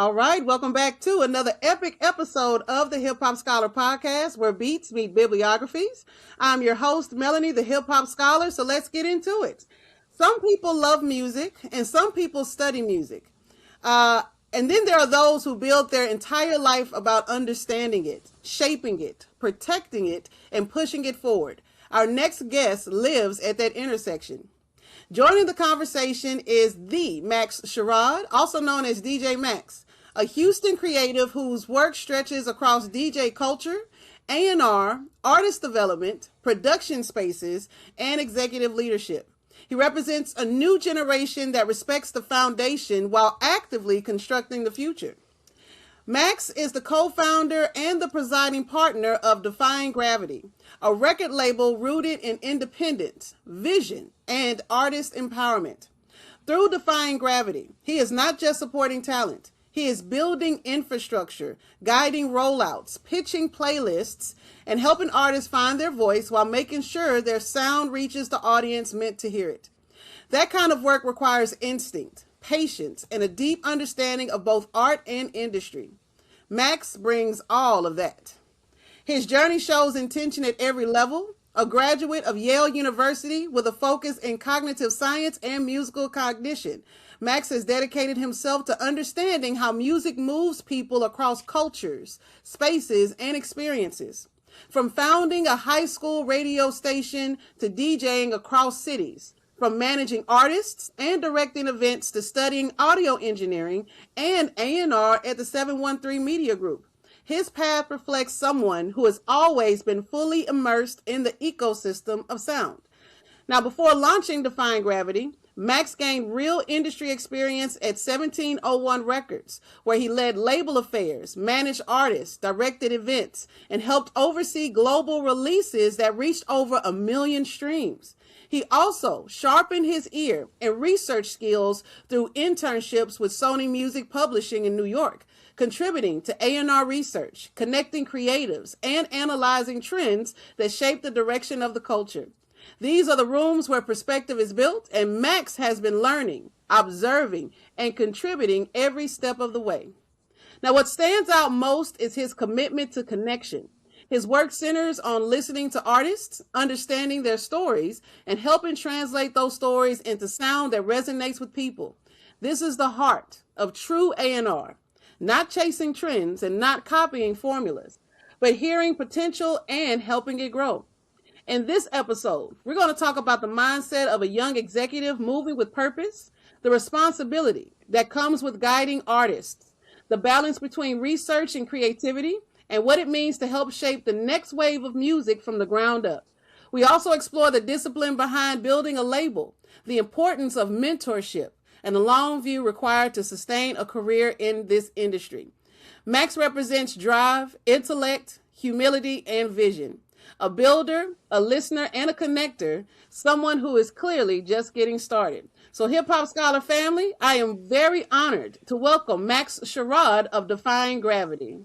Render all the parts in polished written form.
All right, welcome back to another epic episode of the Hip Hop Scholar Podcast, where beats meet bibliographies. I'm your host, Melanie, the Hip Hop Scholar, so let's get into it. Some people love music, and some people study music. And then there are those who build their entire life about understanding it, shaping it, protecting it, and pushing it forward. Our next guest lives at that intersection. Joining the conversation is the Maxx Shearod, also known as DJ Maxx, a Houston creative whose work stretches across DJ culture, A&R, artist development, production spaces, and executive leadership. He represents a new generation that respects the foundation while actively constructing the future. Maxx is the co-founder and the presiding partner of Defying Gravity, a record label rooted in independence, vision, and artist empowerment. Through Defying Gravity, he is not just supporting talent. He is building infrastructure, guiding rollouts, pitching playlists, and helping artists find their voice while making sure their sound reaches the audience meant to hear it. That kind of work requires instinct, patience, and a deep understanding of both art and industry. Maxx brings all of that. His journey shows intention at every level. A graduate of Yale University with a focus in cognitive science and musical cognition, Maxx has dedicated himself to understanding how music moves people across cultures, spaces, and experiences. From founding a high school radio station to DJing across cities, from managing artists and directing events to studying audio engineering and A&R at the 713 Media Group. His path reflects someone who has always been fully immersed in the ecosystem of sound. Now, before launching Defying Gravity, Maxx gained real industry experience at 1701 Records, where he led label affairs, managed artists, directed events, and helped oversee global releases that reached over 1 million streams. He also sharpened his ear and research skills through internships with Sony Music Publishing in New York, contributing to A&R research, connecting creatives, and analyzing trends that shape the direction of the culture. These are the rooms where perspective is built, and Maxx has been learning, observing, and contributing every step of the way. Now, what stands out most is his commitment to connection. His work centers on listening to artists, understanding their stories, and helping translate those stories into sound that resonates with people. This is the heart of true A&R, not chasing trends and not copying formulas, but hearing potential and helping it grow. In this episode, we're going to talk about the mindset of a young executive moving with purpose, the responsibility that comes with guiding artists, the balance between research and creativity, and what it means to help shape the next wave of music from the ground up. We also explore the discipline behind building a label, the importance of mentorship, and the long view required to sustain a career in this industry. Maxx represents drive, intellect, humility, and vision. A builder, a listener, and a connector, someone who is clearly just getting started. So Hip Hop Scholar family, I am very honored to welcome Maxx Shearod of Defying Gravity.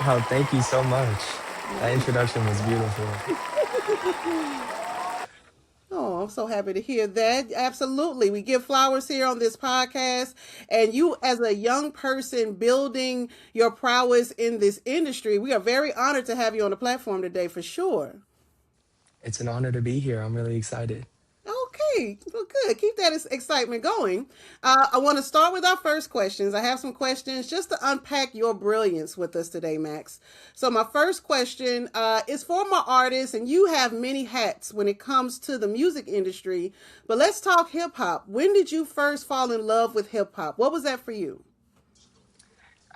Oh, thank you so much. That introduction was beautiful. Oh, I'm so happy to hear that. Absolutely. We give flowers here on this podcast. And you, as a young person building your prowess in this industry, we are very honored to have you on the platform today for sure. It's an honor to be here. I'm really excited. Okay, well, good. Keep that excitement going. I want to start with our first questions. I have some questions just to unpack your brilliance with us today, Maxx. So my first question is for my artists, and you have many hats when it comes to the music industry, but let's talk hip hop. When did you first fall in love with hip hop? What was that for you?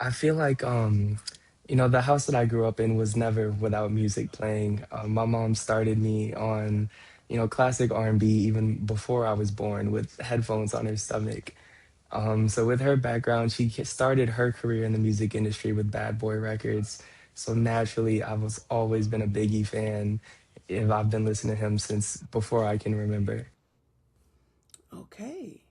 I feel like, the house that I grew up in was never without music playing. My mom started me on, classic R&B even before I was born with headphones on her stomach. So with her background, she started her career in the music industry with Bad Boy Records. So naturally, I was always been a Biggie fan. If I've been listening to him since before I can remember. Okay.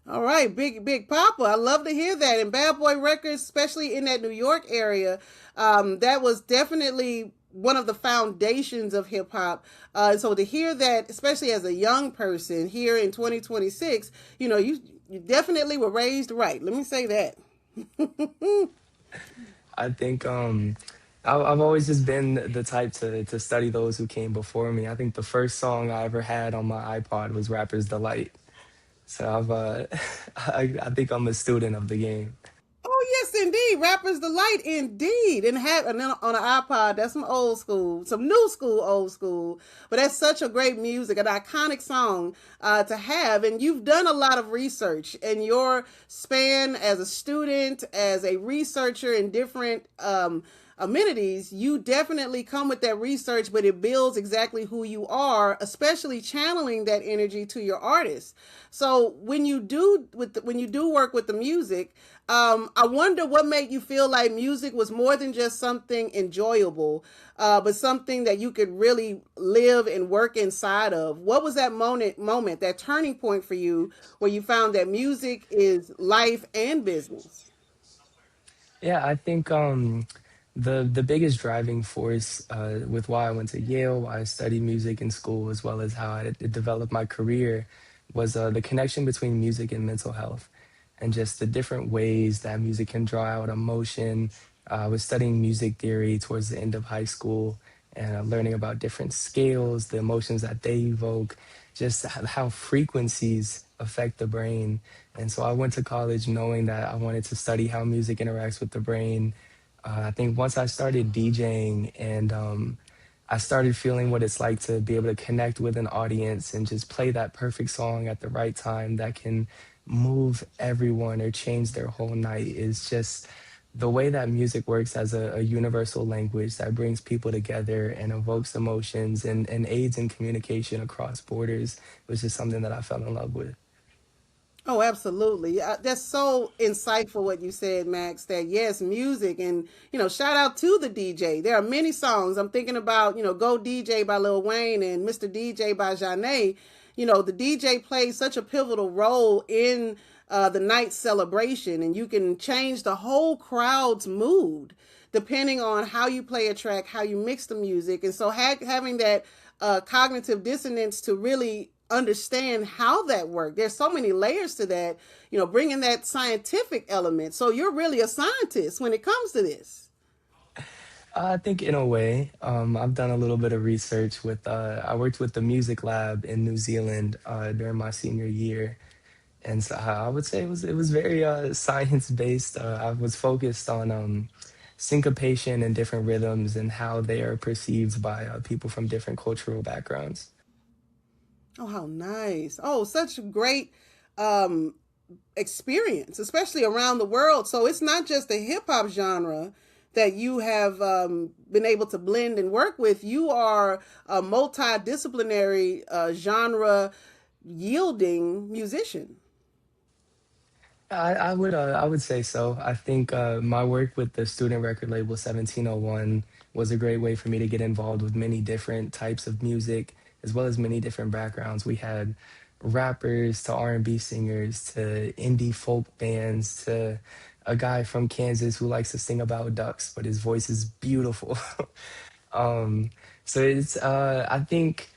All right, Big Papa. I love to hear that. And Bad Boy Records, especially in that New York area, that was definitely one of the foundations of hip hop. So to hear that, especially as a young person here in 2026, you definitely were raised right. Let me say that. I think I've always just been the type to study those who came before me. I think the first song I ever had on my iPod was Rapper's Delight. So I think I'm a student of the game. Oh yes, indeed. Rappers Delight, indeed. And then on an iPod, that's some old school, some new school, old school. But that's such a great music, an iconic song to have. And you've done a lot of research in your span as a student, as a researcher in different amenities. You definitely come with that research, but it builds exactly who you are, especially channeling that energy to your artists. So when you do work with the music, I wonder what made you feel like music was more than just something enjoyable, but something that you could really live and work inside of. What was that moment, that turning point for you, where you found that music is life and business? Yeah, I think the biggest driving force with why I went to Yale, why I studied music in school, as well as how it developed my career, was the connection between music and mental health, and just the different ways that music can draw out emotion. I was studying music theory towards the end of high school, and learning about different scales, the emotions that they evoke, just how frequencies affect the brain. And so I went to college knowing that I wanted to study how music interacts with the brain. I think once I started DJing and I started feeling what it's like to be able to connect with an audience and just play that perfect song at the right time that can move everyone or change their whole night, is just the way that music works as a universal language that brings people together and evokes emotions and aids in communication across borders, was just something that I fell in love with. Oh, absolutely. That's so insightful what you said, Max, that yes, music and, shout out to the DJ. There are many songs. I'm thinking about, Go DJ by Lil Wayne and Mr. DJ by Janae. The DJ plays such a pivotal role in the night celebration, and you can change the whole crowd's mood depending on how you play a track, how you mix the music. And so having that cognitive dissonance to really understand how that works. There's so many layers to that, bringing that scientific element. So you're really a scientist when it comes to this. I think in a way, I've done a little bit of research with. I worked with the music lab in New Zealand during my senior year, and so I would say it was very science based. I was focused on syncopation and different rhythms and how they are perceived by people from different cultural backgrounds. Oh, how nice. Oh, such great um, experience, especially around the world. So it's not just the hip hop genre that you have been able to blend and work with. You are a multidisciplinary genre yielding musician. I would say so. I think my work with the student record label 1701 was a great way for me to get involved with many different types of music, as well as many different backgrounds. We had rappers to R&B singers to indie folk bands to a guy from Kansas who likes to sing about ducks, but his voice is beautiful. um, so I think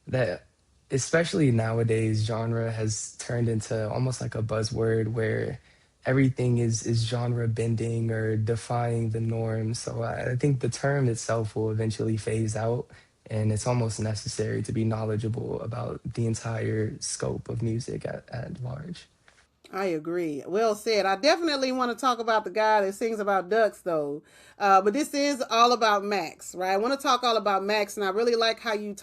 that especially nowadays, genre has turned into almost like a buzzword where everything is genre bending or defying the norm. So I think the term itself will eventually phase out, and it's almost necessary to be knowledgeable about the entire scope of music at large. I agree. Well said. I definitely want to talk about the guy that sings about ducks, though. But this is all about Max, right? I want to talk all about Max, and I really like how you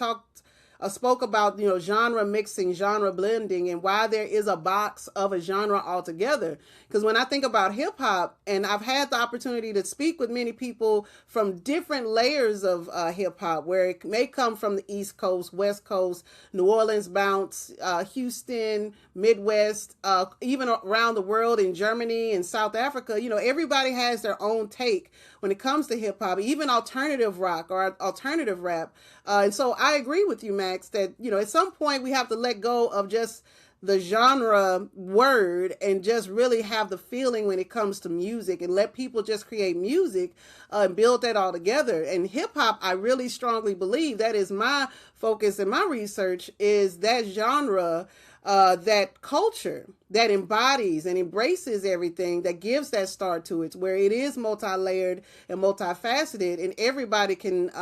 spoke about genre mixing, genre blending, and why there is a box of a genre altogether. Because when I think about hip hop, and I've had the opportunity to speak with many people from different layers of hip hop, where it may come from the East Coast, West Coast, New Orleans bounce, Houston, Midwest, even around the world in Germany and South Africa. Everybody has their own take when it comes to hip hop, even alternative rock or alternative rap. And so I agree with you, Max, that at some point we have to let go of just the genre word and just really have the feeling when it comes to music and let people just create music and build that all together. And hip hop, I really strongly believe that is my focus in my research is that genre, that culture that embodies and embraces everything, that gives that start to it, where it is multi-layered and multifaceted, and everybody can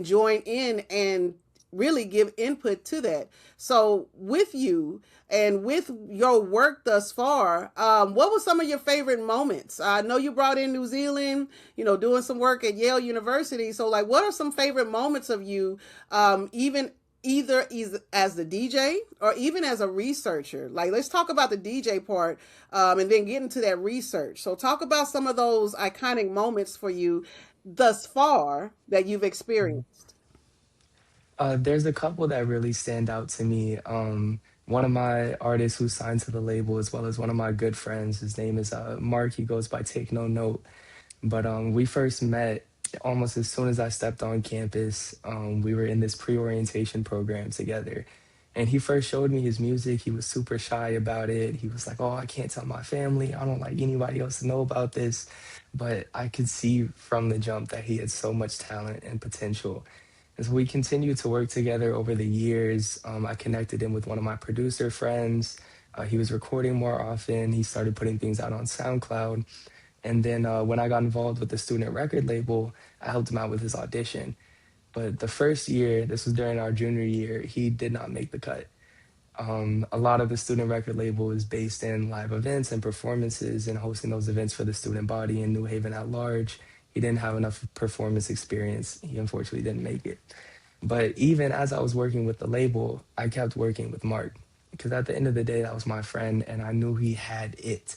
join in and really give input to that. So, with you and with your work thus far, what were some of your favorite moments? I know you brought in New Zealand, doing some work at Yale University. So, like, what are some favorite moments of you, even either as the DJ or even as a researcher? Like, let's talk about the DJ part, and then get into that research. So, talk about some of those iconic moments for you thus far that you've experienced. There's a couple that really stand out to me. One of my artists who signed to the label, as well as one of my good friends, his name is Mark. He goes by Take No Note. But we first met almost as soon as I stepped on campus. We were in this pre-orientation program together. And he first showed me his music. He was super shy about it. He was like, "Oh, I can't tell my family. I don't like anybody else to know about this." But I could see from the jump that he had so much talent and potential. And so we continued to work together over the years. I connected him with one of my producer friends. He was recording more often. He started putting things out on SoundCloud. And then when I got involved with the student record label, I helped him out with his audition. But the first year, this was during our junior year, he did not make the cut. A lot of the student record label is based in live events and performances and hosting those events for the student body in New Haven at large. He didn't have enough performance experience. He unfortunately didn't make it. But even as I was working with the label, I kept working with Mark because at the end of the day, that was my friend and I knew he had it.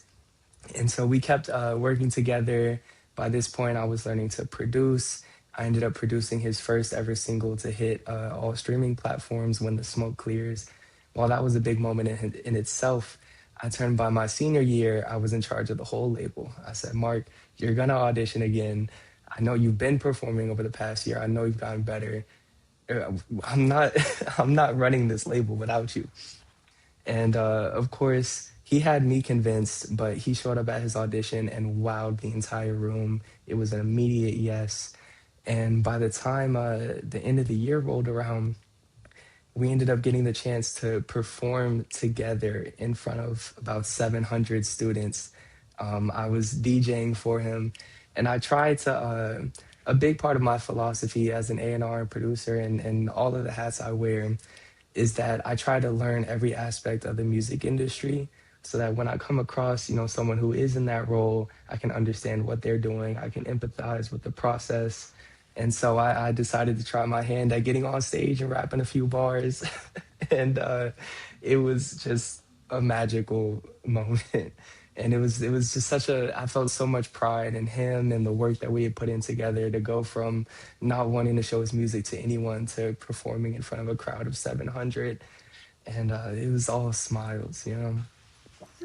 And so we kept working together. By this point, I was learning to produce. I ended up producing his first ever single to hit all streaming platforms, When the Smoke Clears. While that was a big moment in itself, I turned by my senior year, I was in charge of the whole label. I said, "Mark, you're going to audition again. I know you've been performing over the past year. I know you've gotten better. I'm not, I'm not running this label without you." And of course, he had me convinced, but he showed up at his audition and wowed the entire room. It was an immediate yes. And by the time the end of the year rolled around, we ended up getting the chance to perform together in front of about 700 students. I was DJing for him, and I tried to. A big part of my philosophy as an A&R and producer and all of the hats I wear is that I try to learn every aspect of the music industry so that when I come across, someone who is in that role, I can understand what they're doing. I can empathize with the process. And so I decided to try my hand at getting on stage and rapping a few bars. And it was just a magical moment. And it was just such a I felt so much pride in him and the work that we had put in together to go from not wanting to show his music to anyone to performing in front of a crowd of 700. And it was all smiles.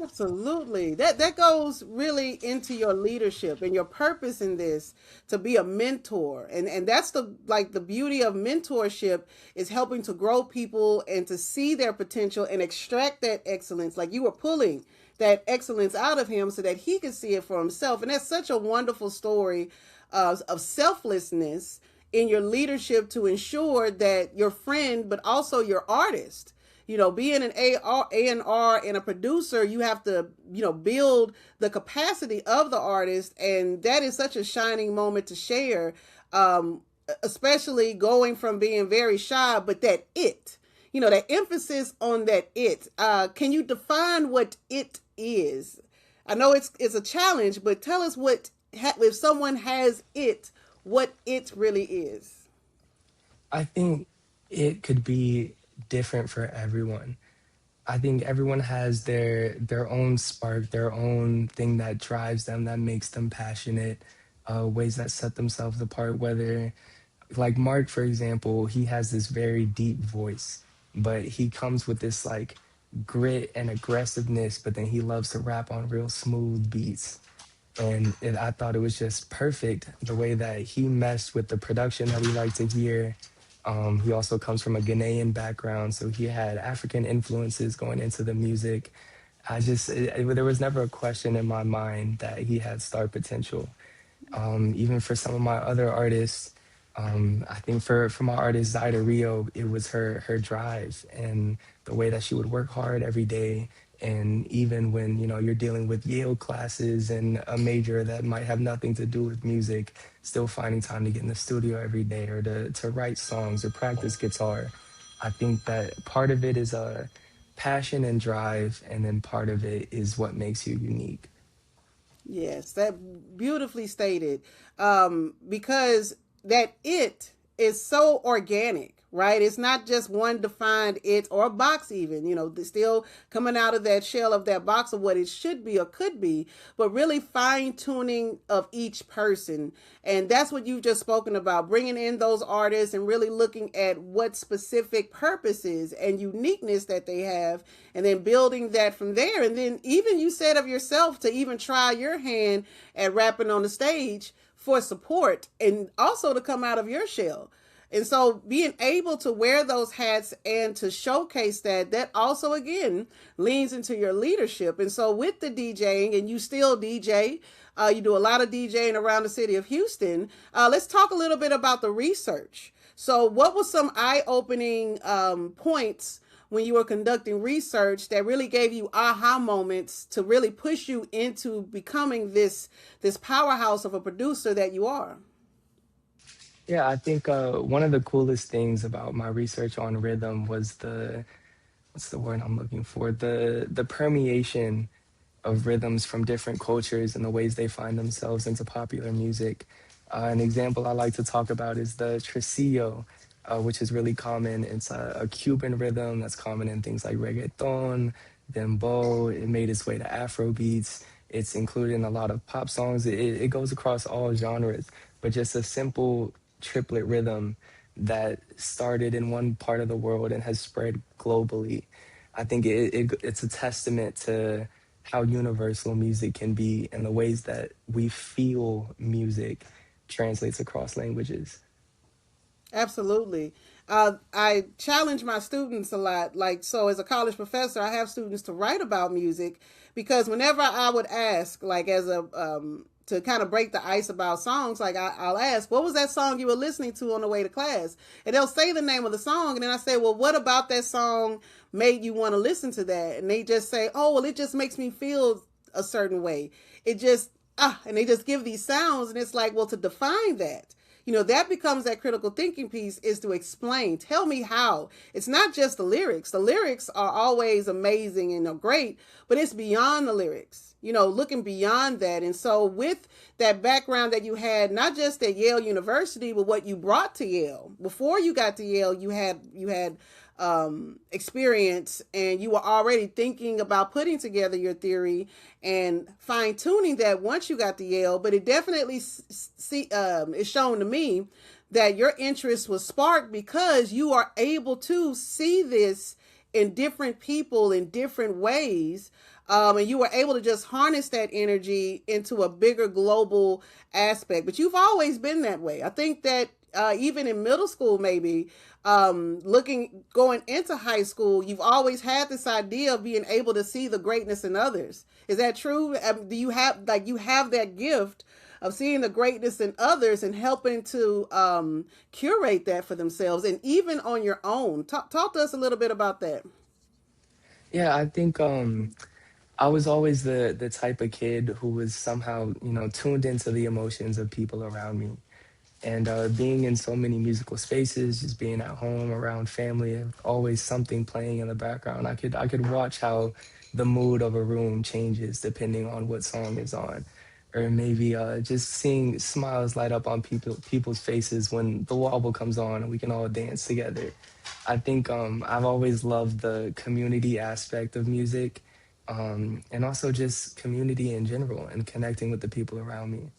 Absolutely. That goes really into your leadership and your purpose in this, to be a mentor. And that's the beauty of mentorship, is helping to grow people and to see their potential and extract that excellence. Like you were pulling that excellence out of him so that he could see it for himself. And that's such a wonderful story of selflessness in your leadership to ensure that your friend, but also your artist, being an A&R and a producer, you have to, build the capacity of the artist. And that is such a shining moment to share, especially going from being very shy, but that emphasis on that it. Can you define what it is? I know it's a challenge, but tell us if someone has it, what it really is. I think it could be different for everyone. I think everyone has their own spark, their own thing that drives them, that makes them passionate, ways that set themselves apart. Whether, like Mark, for example, he has this very deep voice, but he comes with this like grit and aggressiveness, but then he loves to rap on real smooth beats. And I thought it was just perfect the way that he meshed with the production that we like to hear, He also comes from a Ghanaian background, so he had African influences going into the music. There was never a question in my mind that he had star potential. Even for some of my other artists, I think for my artist Zyda Rio, it was her drive and the way that she would work hard every day. And even when you're dealing with Yale classes and a major that might have nothing to do with music, still finding time to get in the studio every day or to write songs or practice guitar. I think that part of it is a passion and drive, and then part of it is what makes you unique. Yes, that beautifully stated. Because that it is so organic, right? It's not just one defined it or a box, even, they're still coming out of that shell of that box of what it should be or could be, but really fine tuning of each person. And that's what you've just spoken about, bringing in those artists and really looking at what specific purposes and uniqueness that they have, and then building that from there. And then even you said of yourself to even try your hand at rapping on the stage for support and also to come out of your shell. And so being able to wear those hats and to showcase that also again leans into your leadership. And so with the DJing, and you still DJ, you do a lot of DJing around the city of Houston. Let's talk a little bit about the research. So what was some eye-opening points when you were conducting research that really gave you aha moments to really push you into becoming this powerhouse of a producer that you are? Yeah, I think one of the coolest things about my research on rhythm was what's the word I'm looking for? The permeation of rhythms from different cultures and the ways they find themselves into popular music. An example I like to talk about is the tresillo, which is really common. It's a Cuban rhythm that's common in things like reggaeton, dembow. It made its way to Afro beats. It's included in a lot of pop songs. It goes across all genres, but just a simple triplet rhythm that started in one part of the world and has spread globally. I think it's a testament to how universal music can be and the ways that we feel music translates across languages. Absolutely. I challenge my students a lot. Like, so as a college professor, I have students to write about music because whenever I would ask, like, to kind of break the ice about songs, like I'll ask, what was that song you were listening to on the way to class? And they'll say the name of the song. And then I say, well, what about that song made you want to listen to that? And they just say, oh, well, it just makes me feel a certain way. It just, and they just give these sounds. And it's like, well, to define that, that becomes that critical thinking piece, is to explain. Tell me how. It's not just the lyrics. The lyrics are always amazing and are great, but it's beyond the lyrics, looking beyond that. And so with that background that you had, not just at Yale University, but what you brought to Yale, before you got to Yale, you had experience, and you were already thinking about putting together your theory and fine tuning that once you got to Yale. But it definitely is shown to me that your interest was sparked because you are able to see this in different people in different ways. And you were able to just harness that energy into a bigger global aspect. But you've always been that way. I think that even in middle school, maybe going into high school, you've always had this idea of being able to see the greatness in others. Is that true? Do you have that gift of seeing the greatness in others and helping to curate that for themselves and even on your own? Talk to us a little bit about that. Yeah, I think I was always the type of kid who was somehow, tuned into the emotions of people around me. And being in so many musical spaces, just being at home around family, always something playing in the background. I could watch how the mood of a room changes depending on what song is on, or maybe just seeing smiles light up on people's faces when the wobble comes on and we can all dance together. I think I've always loved the community aspect of music, and also just community in general and connecting with the people around me.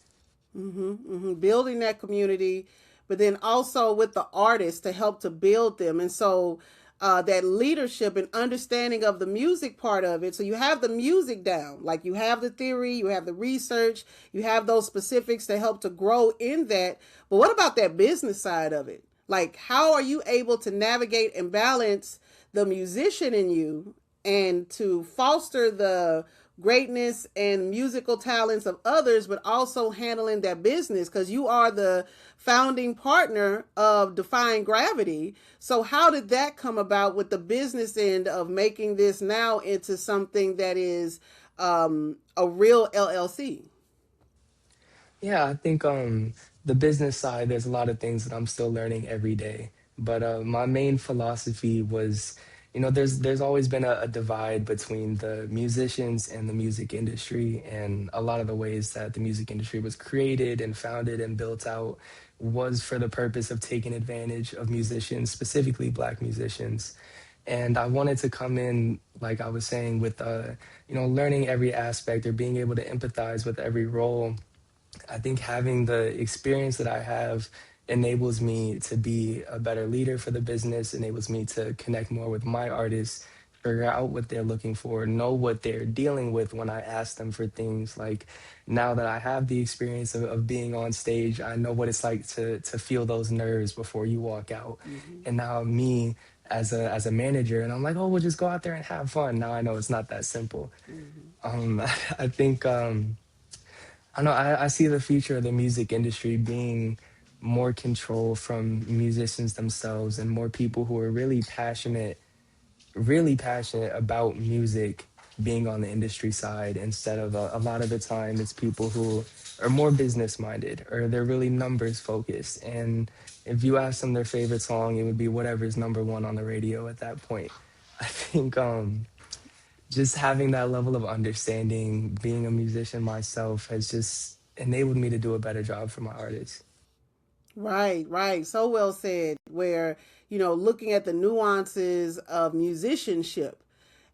Building that community, but then also with the artists to help to build them. And so that leadership and understanding of the music part of it. So you have the music down, like you have the theory, you have the research, you have those specifics to help to grow in that. But what about that business side of it? Like, how are you able to navigate and balance the musician in you and to foster the greatness and musical talents of others, but also handling that business? Because you are the founding partner of Defying Gravity. So, how did that come about with the business end of making this now into something that is a real LLC? Yeah, I think the business side, there's a lot of things that I'm still learning every day. But my main philosophy was, there's always been a divide between the musicians and the music industry, and a lot of the ways that the music industry was created and founded and built out was for the purpose of taking advantage of musicians, specifically Black musicians. And I wanted to come in, like I was saying, with learning every aspect or being able to empathize with every role. I think having the experience that I have enables me to be a better leader for the business, enables me to connect more with my artists, figure out what they're looking for, know what they're dealing with when I ask them for things. Like now that I have the experience of being on stage, I know what it's like to feel those nerves before you walk out. Mm-hmm. And now me as a manager, and I'm like, oh, we'll just go out there and have fun. Now I know it's not that simple. Mm-hmm. I think I know I see the future of the music industry being more control from musicians themselves and more people who are really passionate about music being on the industry side instead of a lot of the time it's people who are more business minded or they're really numbers focused. And if you ask them their favorite song, it would be whatever's number one on the radio at that point. I think just having that level of understanding, being a musician myself, has just enabled me to do a better job for my artists. Right, right. So well said. Where, looking at the nuances of musicianship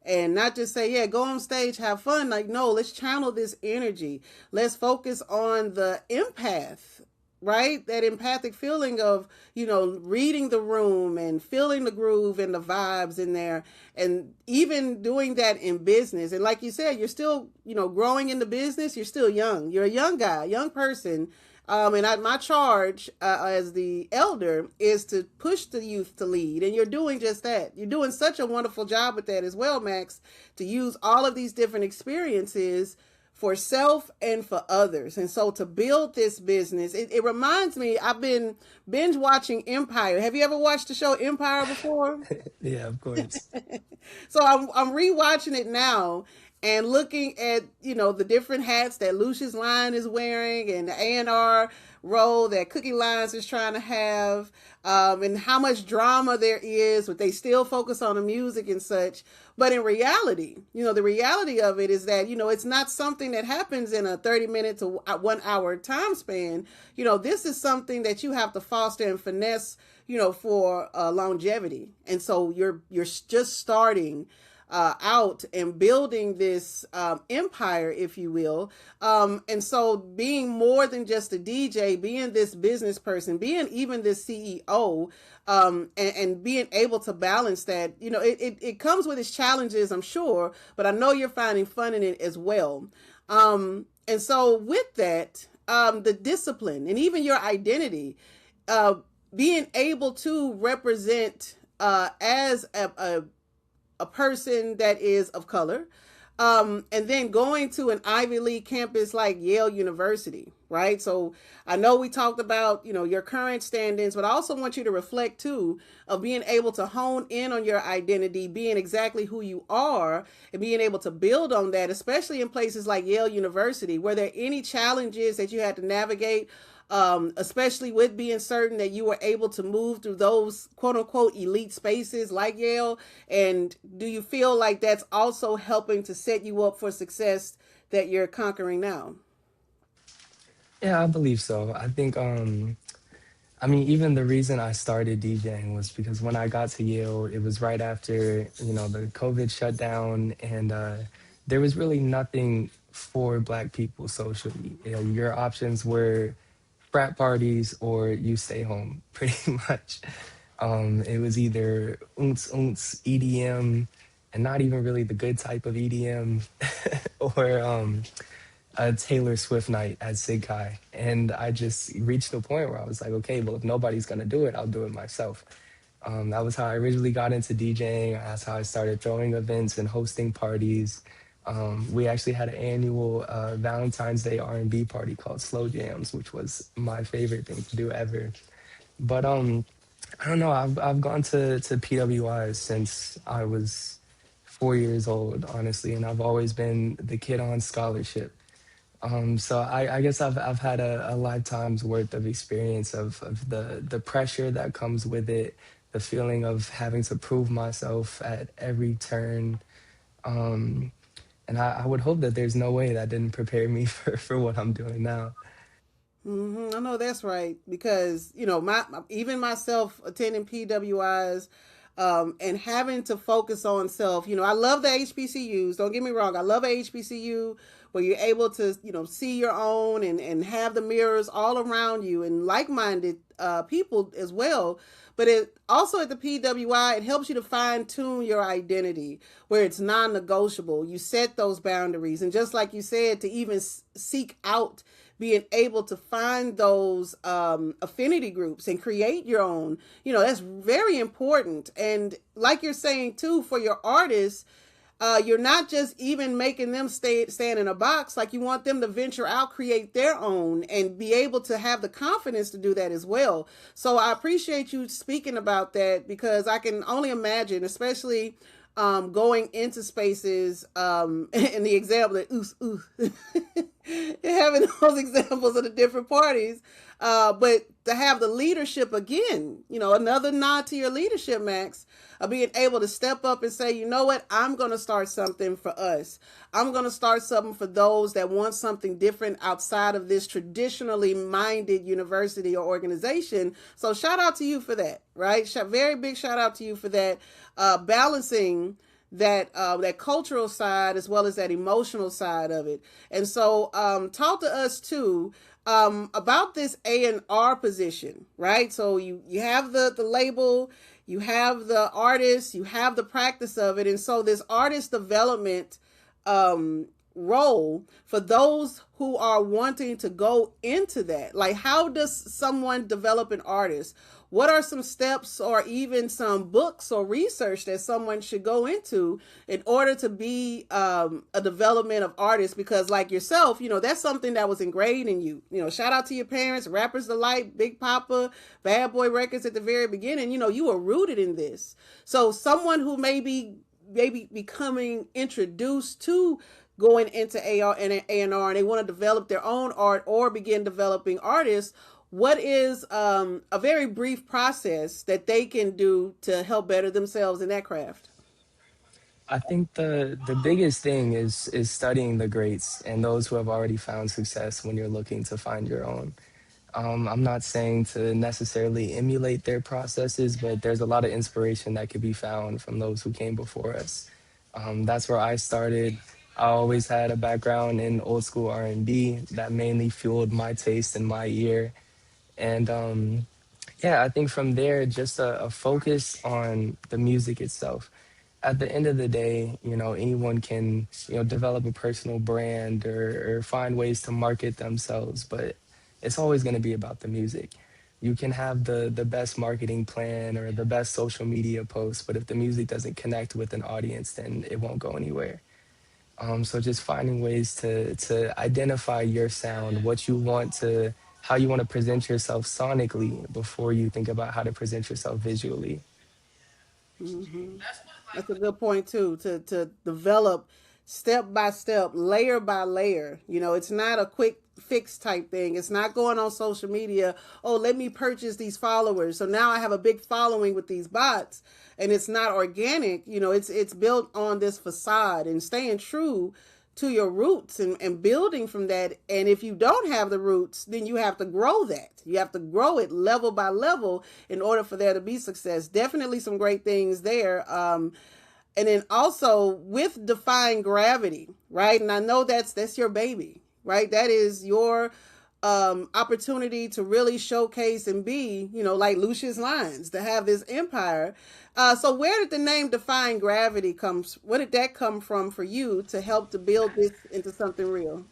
and not just say, yeah, go on stage, have fun. Like, no, let's channel this energy. Let's focus on the empath, right? That empathic feeling of, reading the room and feeling the groove and the vibes in there. And even doing that in business. And like you said, you're still, growing in the business. You're still young. You're a young guy, young person. My charge as the elder is to push the youth to lead. And you're doing just that. You're doing such a wonderful job with that as well, Max, to use all of these different experiences for self and for others. And so to build this business, it reminds me, I've been binge watching Empire. Have you ever watched the show Empire before? Yeah, of course. So I'm rewatching it now and looking at the different hats that Lucius Lyon is wearing and the A&R role that Cookie Lyons is trying to have, and how much drama there is, but they still focus on the music and such. But in reality, the reality of it is that it's not something that happens in a 30-minute to 1 hour time span. This is something that you have to foster and finesse for longevity. And so you're just starting out and building this empire, if you will. And so being more than just a DJ, being this business person, being even this CEO, and being able to balance that, it comes with its challenges, I'm sure, but I know you're finding fun in it as well. And so with that, the discipline and even your identity, being able to represent as a person that is of color, and then going to an Ivy League campus like Yale University, right? So I know we talked about, your current standings, but I also want you to reflect too of being able to hone in on your identity, being exactly who you are, and being able to build on that, especially in places like Yale University. Were there any challenges that you had to navigate, especially with being certain that you were able to move through those quote unquote elite spaces like Yale? And do you feel like that's also helping to set you up for success that you're conquering now? Yeah, I believe so. I think I mean, even the reason I started DJing was because when I got to Yale, it was right after, the COVID shutdown, and there was really nothing for Black people socially. Your options were frat parties or you stay home, pretty much. It was either oonts oonts EDM, and not even really the good type of EDM, or a Taylor Swift night at Sig Kai. And I just reached a point where I was like, okay, well, if nobody's gonna do it, I'll do it myself. That was how I originally got into DJing. That's how I started throwing events and hosting parties. We actually had an annual Valentine's Day R&B party called Slow Jams, which was my favorite thing to do ever. But I don't know. I've gone to PWIs since I was 4 years old, honestly, and I've always been the kid on scholarship. So I guess I've had a lifetime's worth of experience of the pressure that comes with it, the feeling of having to prove myself at every turn. Um, and I would hope that there's no way that didn't prepare me for what I'm doing now. I know that's right because even myself attending PWIs, and having to focus on self. I love the HBCUs. Don't get me wrong. I love a HBCU where you're able to see your own and have the mirrors all around you and like-minded people as well. But it also at the PWI, it helps you to fine tune your identity where it's non-negotiable. You set those boundaries, and just like you said, to even seek out being able to find those affinity groups and create your own, that's very important. And like you're saying too, for your artists, you're not just even making them stand in a box. Like, you want them to venture out, create their own, and be able to have the confidence to do that as well. So I appreciate you speaking about that, because I can only imagine, especially going into spaces, and the example that having those examples of the different parties, but to have the leadership again, another nod to your leadership, Max, of being able to step up and say, you know what, I'm going to start something for us. I'm going to start something for those that want something different outside of this traditionally minded university or organization. So shout out to you for that, right? Very big shout out to you for that, balancing that cultural side as well as that emotional side of it. And so talk to us too about this A&R position, right? So you have the label, you have the artist, you have the practice of it. And so this artist development role for those who are wanting to go into that, like, how does someone develop an artist? What are some steps or even some books or research that someone should go into in order to be a development of artists? Because like yourself, that's something that was ingrained in you. Shout out to your parents, Rappers Delight, Big Papa, Bad Boy Records at the very beginning. You were rooted in this. So someone who maybe becoming introduced to going into AR and A&R, and they want to develop their own art or begin developing artists, what is a very brief process that they can do to help better themselves in that craft? I think the biggest thing is studying the greats and those who have already found success when you're looking to find your own. I'm not saying to necessarily emulate their processes, but there's a lot of inspiration that could be found from those who came before us. That's where I started. I always had a background in old school R&B that mainly fueled my taste and my ear. And yeah, I think from there, just a focus on the music itself. At the end of the day, anyone can, develop a personal brand or find ways to market themselves, but it's always going to be about the music. You can have the best marketing plan or the best social media post, but if the music doesn't connect with an audience, then it won't go anywhere. So just finding ways to identify your sound, what you want to, how you want to present yourself sonically before you think about how to present yourself visually. Mm-hmm. That's a good point too. To develop step by step, layer by layer. It's not a quick fix type thing. It's not going on social media. Oh, let me purchase these followers. So now I have a big following with these bots, and it's not organic. It's built on this facade and staying true to your roots and building from that. And if you don't have the roots, then you have to grow that. You have to grow it level by level in order for there to be success. Definitely some great things there. And then also with Defying Gravity, right? And I know that's your baby, right? That is your opportunity to really showcase and be, like Lucius Lyons, to have this empire. So where did the name Defying Gravity where did that come from for you to help to build this into something real?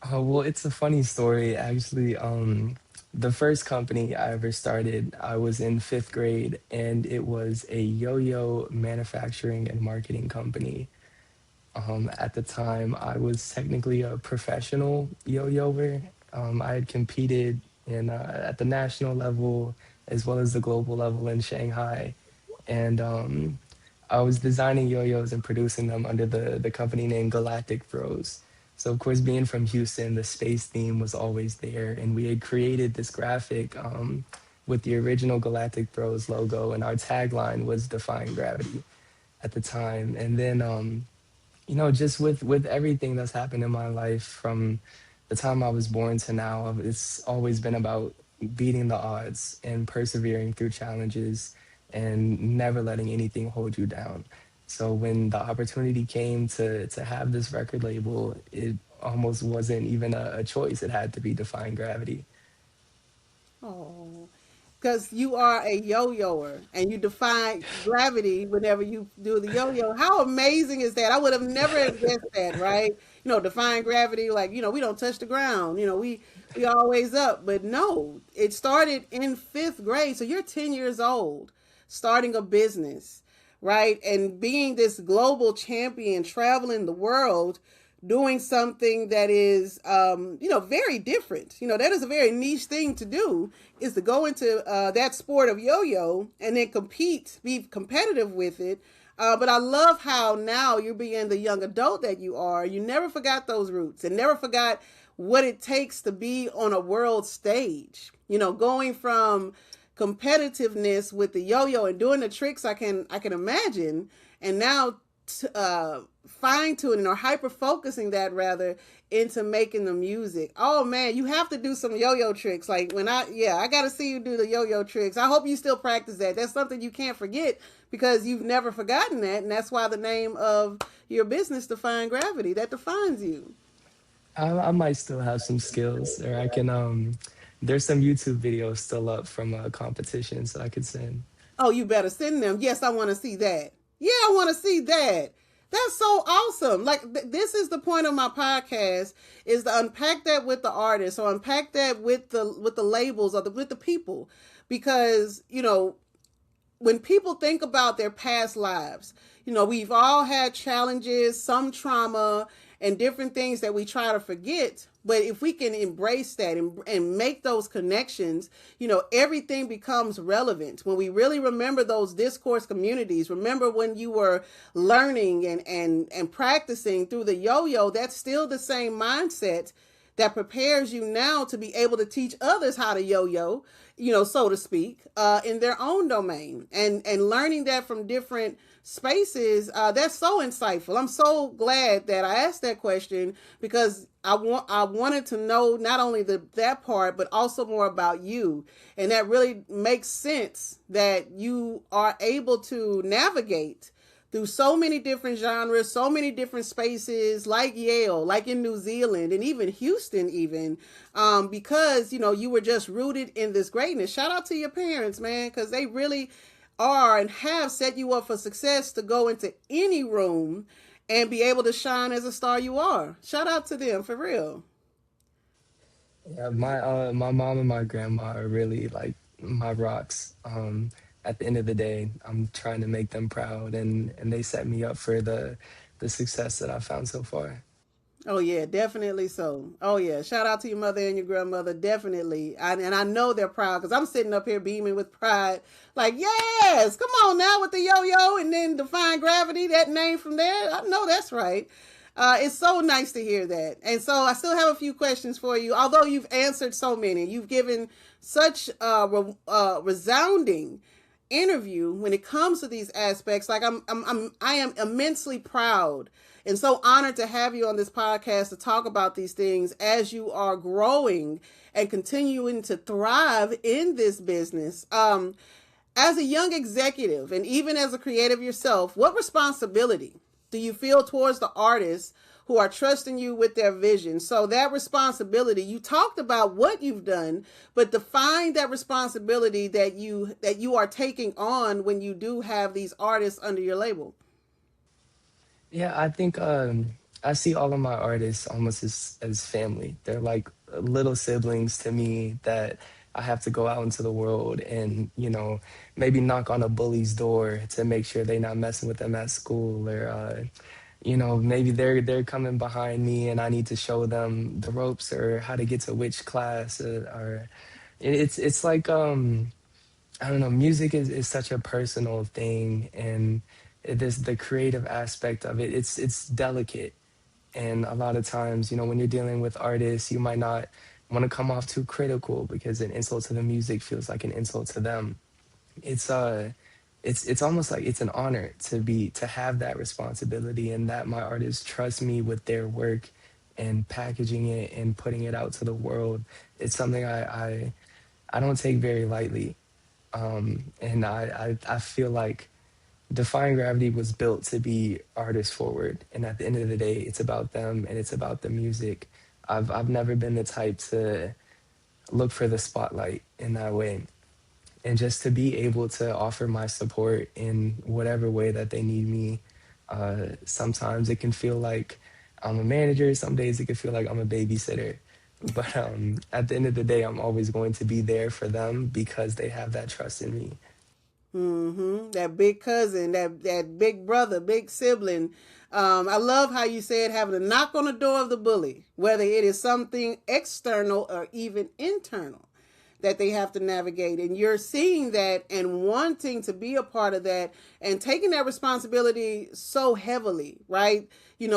Well, it's a funny story actually. The first company I ever started, I was in fifth grade, and it was a yo-yo manufacturing and marketing company. At the time, I was technically a professional yo-yoer. I had competed in at the national level as well as the global level in Shanghai, and I was designing yo-yos and producing them under the company name Galactic Bros. So of course, being from Houston, the space theme was always there, and we had created this graphic with the original Galactic Bros logo, and our tagline was "Defying Gravity" at the time. And then just with everything that's happened in my life from the time I was born to now, it's always been about beating the odds and persevering through challenges and never letting anything hold you down. So when the opportunity came to have this record label, it almost wasn't even a choice. It had to be Defying Gravity. Oh, because you are a yo-yoer and you defy gravity whenever you do the yo-yo. How amazing is that? I would have never have guessed that, right? Defying gravity, like, we don't touch the ground. We always up. But no, it started in fifth grade. So you're 10 years old, starting a business, right? And being this global champion, traveling the world, doing something that is very different. That is a very niche thing to do, is to go into that sport of yo-yo and then compete, be competitive with it. But I love how now you're being the young adult that you are. You never forgot those roots and never forgot what it takes to be on a world stage. Going from competitiveness with the yo-yo and doing the tricks I can imagine, and now fine tuning or hyper focusing that rather into making the music. Oh man, you have to do some yo-yo tricks. Like I got to see you do the yo-yo tricks. I hope you still practice that. That's something you can't forget because you've never forgotten that, and that's why the name of your business, Defying Gravity, that defines you. I might still have some skills, or I can. There's some YouTube videos still up from competitions that I could send. Oh, you better send them. Yes, I want to see that. Yeah, I want to see that. That's so awesome. Like this is the point of my podcast, is to unpack that with the artists or unpack that with the labels or with the people, because when people think about their past lives, we've all had challenges, some trauma, and different things that we try to forget. But if we can embrace that and make those connections, everything becomes relevant. When we really remember those discourse communities, remember when you were learning and practicing through the yo-yo, that's still the same mindset that prepares you now to be able to teach others how to yo-yo, so to speak, in their own domain, and learning that from different spaces. That's so insightful. I'm so glad that I asked that question, because I wanted to know not only that part, but also more about you. And that really makes sense that you are able to navigate through so many different genres, so many different spaces, like Yale, like in New Zealand, and even Houston, even because you were just rooted in this greatness. Shout out to your parents, man, because they really are and have set you up for success to go into any room and be able to shine as a star you are. Shout out to them, for real. Yeah, my mom and my grandma are really like my rocks. At the end of the day, I'm trying to make them proud, and they set me up for the success that I found so far. Oh yeah, definitely so. Oh yeah, shout out to your mother and your grandmother, definitely. And I know they're proud, because I'm sitting up here beaming with pride. Like, yes, come on now with the yo-yo and then Define Gravity, that name from there. I know that's right. It's so nice to hear that. And so I still have a few questions for you. Although you've answered so many, you've given such resounding interview when it comes to these aspects. Like I am immensely proud and so honored to have you on this podcast to talk about these things as you are growing and continuing to thrive in this business. As a young executive and even as a creative yourself, what responsibility do you feel towards the artists who are trusting you with their vision? So that responsibility, you talked about what you've done, but define that responsibility that you are taking on when you do have these artists under your label. Yeah, I think I see all of my artists almost as family. They're like little siblings to me that I have to go out into the world and, maybe knock on a bully's door to make sure they're not messing with them at school, or maybe they're coming behind me and I need to show them the ropes or how to get to which class, or it's like, I don't know, music is such a personal thing, and this the creative aspect of it, it's delicate. And a lot of times, when you're dealing with artists, you might not want to come off too critical because an insult to the music feels like an insult to them. It's uh it's it's almost like it's an honor to have that responsibility, and that my artists trust me with their work and packaging it and putting it out to the world. It's something I don't take very lightly. And I feel like Defying Gravity was built to be artist forward, and at the end of the day, it's about them and it's about the music. I've never been the type to look for the spotlight in that way, and just to be able to offer my support in whatever way that they need me. Sometimes it can feel like I'm a manager. Some days it can feel like I'm a babysitter. But at the end of the day, I'm always going to be there for them because they have that trust in me. That big cousin, that big brother, big sibling. I love how you said having to knock on the door of the bully, whether it is something external or even internal that they have to navigate. And you're seeing that and wanting to be a part of that and taking that responsibility so heavily, right? You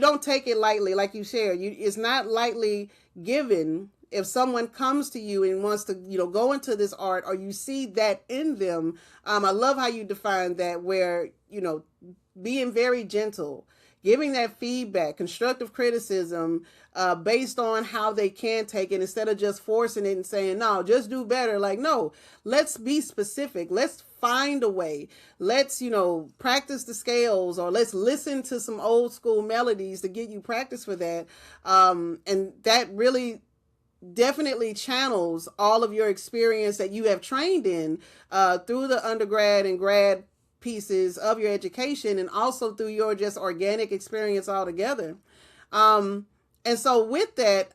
don't take it lightly, like you shared. It's not lightly given. If someone comes to you and wants to, go into this art, or you see that in them, I love how you define that, where, being very gentle, giving that feedback, constructive criticism, based on how they can take it, instead of just forcing it and saying, no, just do better. Like, no, let's be specific. Let's find a way. Let's, practice the scales, or let's listen to some old school melodies to get you practice for that. And that really definitely channels all of your experience that you have trained in, through the undergrad and grad pieces of your education, and also through your just organic experience altogether. And so with that,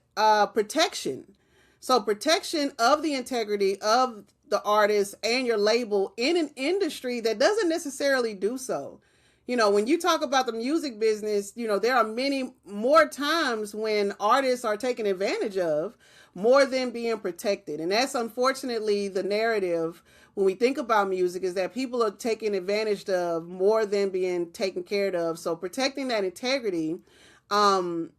protection. So protection of the integrity of the artist and your label in an industry that doesn't necessarily do so. When you talk about the music business, there are many more times when artists are taken advantage of more than being protected. And that's unfortunately the narrative when we think about music, is that people are taken advantage of more than being taken care of. So protecting that integrity, and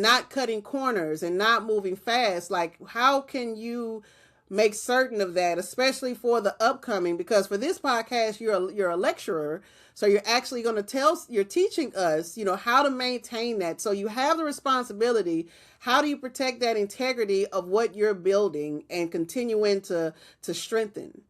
not cutting corners and not moving fast, like how can you make certain of that, especially for the upcoming? Because for this podcast, you're a lecturer, so you're actually going to you're teaching us, how to maintain that. So you have the responsibility. How do you protect that integrity of what you're building and continuing to strengthen?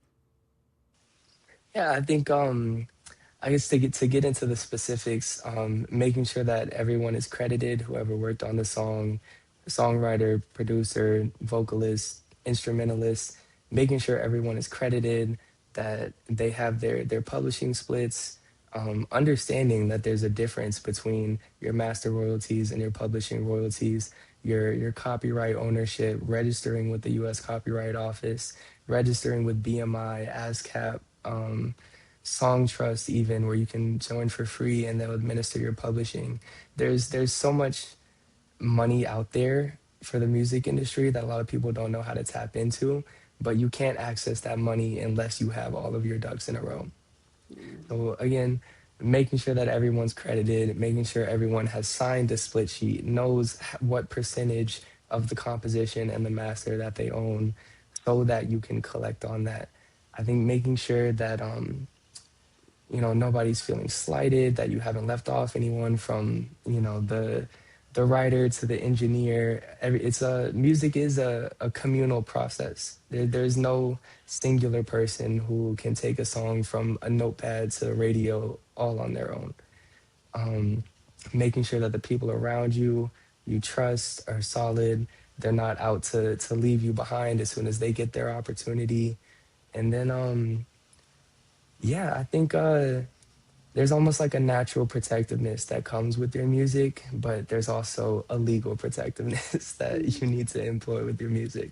Yeah, I think I guess to get into the specifics, making sure that everyone is credited, whoever worked on the song, songwriter, producer, vocalist, instrumentalist, making sure everyone is credited, that they have their publishing splits, understanding that there's a difference between your master royalties and your publishing royalties, your copyright ownership, registering with the U.S. Copyright Office, registering with BMI, ASCAP. Song Trust, even, where you can join for free and they'll administer your publishing. There's so much money out there for the music industry that a lot of people don't know how to tap into, but you can't access that money unless you have all of your ducks in a row. So again, making sure that everyone's credited, making sure everyone has signed the split sheet, knows what percentage of the composition and the master that they own, so that you can collect on that. I think making sure that nobody's feeling slighted, that you haven't left off anyone, from the writer to the engineer. It's a music is a communal process. There's no singular person who can take a song from a notepad to the radio all on their own. um, Making sure that the people around you trust are solid. They're not out to leave you behind as soon as they get their opportunity. And then yeah, I think there's almost like a natural protectiveness that comes with your music, but there's also a legal protectiveness that you need to employ with your music.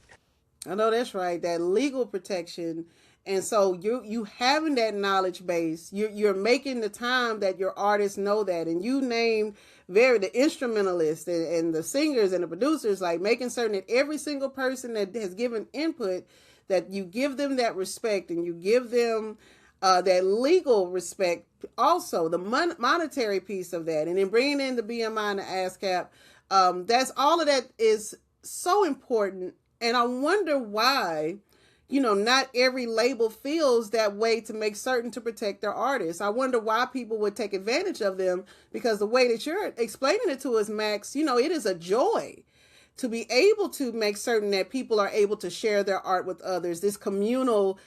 I know that's right. That legal protection, and so you having that knowledge base. You're making the time that your artists know that, and you named very the instrumentalists and the singers and the producers, like making certain that every single person that has given input, that you give them that respect and you give them that legal respect. Also, the monetary piece of that, and then bringing in the BMI and the ASCAP. That's all of that is so important. And I wonder why, not every label feels that way to make certain to protect their artists. I wonder why people would take advantage of them, because the way that you're explaining it to us, Max, it is a joy to be able to make certain that people are able to share their art with others. This communal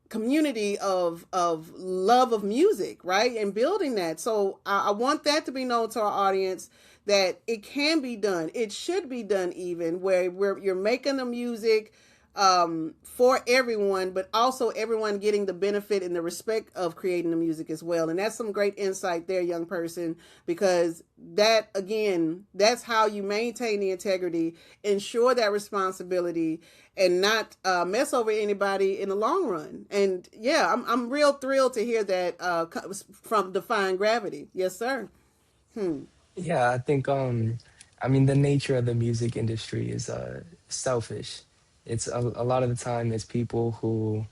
community of love of music, right? And building that. So I want that to be known to our audience, that it can be done. It should be done, even where you're making the music for everyone, but also everyone getting the benefit and the respect of creating the music as well. And that's some great insight there, young person, because that, again, that's how you maintain the integrity, ensure that responsibility, and not mess over anybody in the long run. And yeah, I'm real thrilled to hear that from Defying Gravity. Yes, sir. Yeah, I think I mean the nature of the music industry is selfish. It's a lot of the time it's people who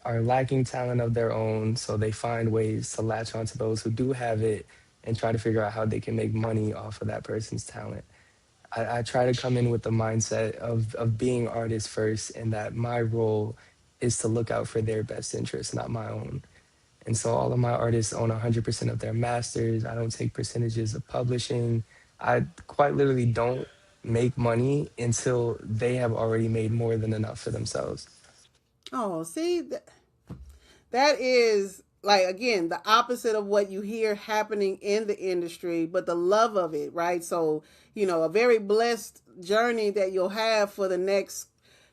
are lacking talent of their own, so they find ways to latch onto those who do have it and try to figure out how they can make money off of that person's talent. I try to come in with the mindset of being artist first, and that my role is to look out for their best interests, not my own. And so all of my artists own 100% of their masters. I don't take percentages of publishing. I quite literally don't make money until they have already made more than enough for themselves. Oh, see, that is, like, again, the opposite of what you hear happening in the industry, but the love of it, right? So, a very blessed journey that you'll have for the next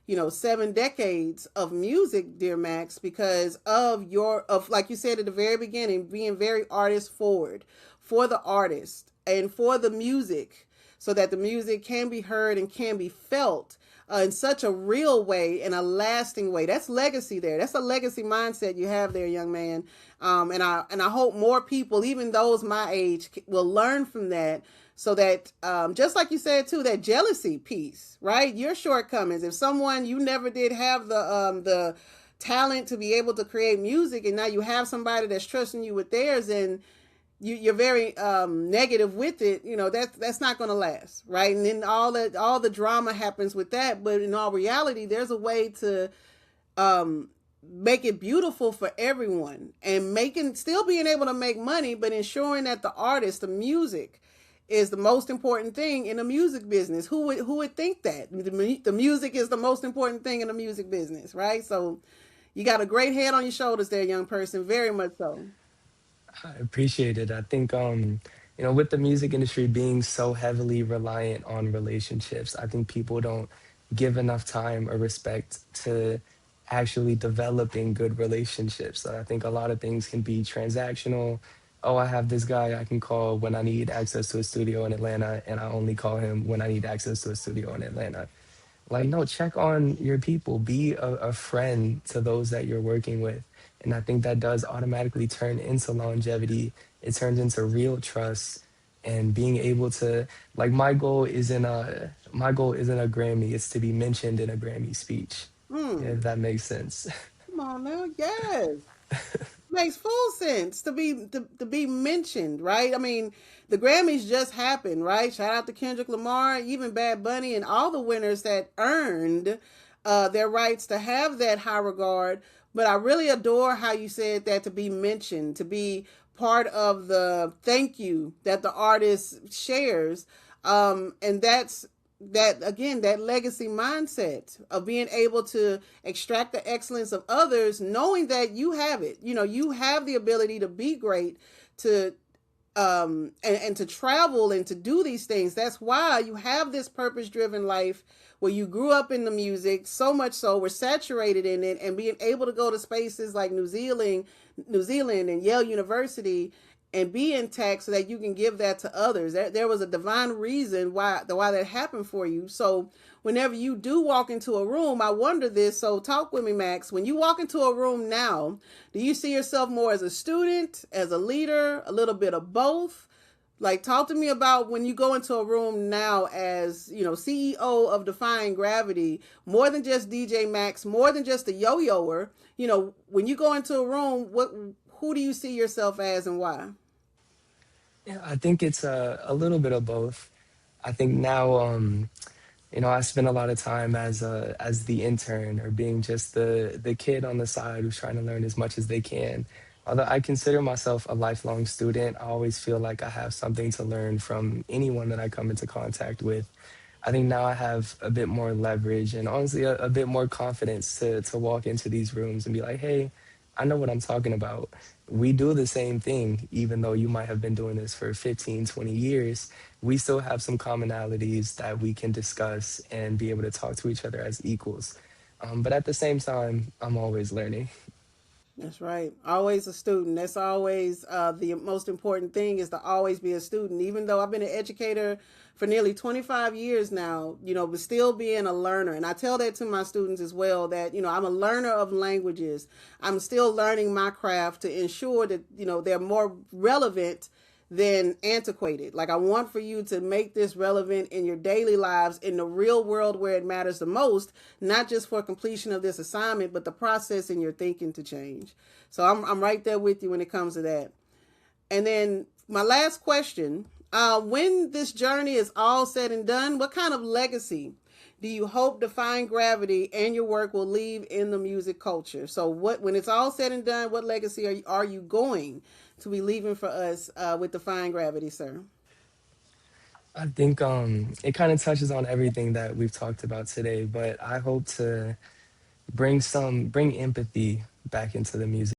7 decades of music, dear Max, because of like you said at the very beginning, being very artist forward for the artist and for the music, so that the music can be heard and can be felt in such a real way, in a lasting way. That's legacy there. That's a legacy mindset you have there, young man. And I hope more people, even those my age, will learn from that, so that just like you said too, that jealousy piece, right? Your shortcomings. If someone, you never did have the talent to be able to create music, and now you have somebody that's trusting you with theirs, and you're very negative with it, that's not going to last, right? And then all the drama happens with that. But in all reality, there's a way to make it beautiful for everyone, and still being able to make money, but ensuring that the artist, the music, is the most important thing in the music business. Who would think that the music is the most important thing in the music business, right? So you got a great head on your shoulders there, young person. Very much so. I appreciate it. I think with the music industry being so heavily reliant on relationships, I think people don't give enough time or respect to actually developing good relationships. So I think a lot of things can be transactional. Oh, I have this guy I can call when I need access to a studio in Atlanta, and I only call him when I need access to a studio in Atlanta. Like, no, check on your people. Be a friend to those that you're working with. And I think that does automatically turn into longevity. It turns into real trust and being able to, like, my goal isn't a Grammy, it's to be mentioned in a Grammy speech. Hmm. If that makes sense. Come on now. Yes. Makes full sense to be mentioned, right? I mean, the Grammys just happened, right? Shout out to Kendrick Lamar, even Bad Bunny, and all the winners that earned their rights to have that high regard. But I really adore how you said that, to be mentioned, to be part of the thank you that the artist shares. And that's that, again, that legacy mindset of being able to extract the excellence of others, knowing that you have it. You have the ability to be great, to and to travel and to do these things. That's why you have this purpose driven life where you grew up in the music so much so we're saturated in it, and being able to go to spaces like New Zealand and Yale University and be intact so that you can give that to others. There was a divine reason why that happened for you. So whenever you do walk into a room, I wonder this. So talk with me, Max. When you walk into a room now, do you see yourself more as a student, as a leader, a little bit of both? Like, talk to me about when you go into a room now as, CEO of Defying Gravity, more than just DJ Maxx, more than just a yo-yoer. When you go into a room, who do you see yourself as and why? Yeah, I think it's a little bit of both. I think now, I spend a lot of time as the intern or being just the kid on the side who's trying to learn as much as they can. Although I consider myself a lifelong student, I always feel like I have something to learn from anyone that I come into contact with. I think now I have a bit more leverage and honestly a bit more confidence to walk into these rooms and be like, hey, I know what I'm talking about. We do the same thing, even though you might have been doing this for 15, 20 years. We still have some commonalities that we can discuss and be able to talk to each other as equals. But at the same time, I'm always learning. That's right. Always a student. That's always the most important thing is to always be a student. Even though I've been an educator for nearly 25 years now, but still being a learner. And I tell that to my students as well that, I'm a learner of languages. I'm still learning my craft to ensure that, they're more relevant than antiquated. Like, I want for you to make this relevant in your daily lives in the real world where it matters the most, not just for completion of this assignment, but the process in your thinking to change. So I'm right there with you when it comes to that. And then my last question, when this journey is all said and done, what kind of legacy do you hope Defying Gravity and your work will leave in the music culture? So when it's all said and done, what legacy are you going to be leaving for us with Defying Gravity, sir? I think it kind of touches on everything that we've talked about today, but I hope to bring empathy back into the music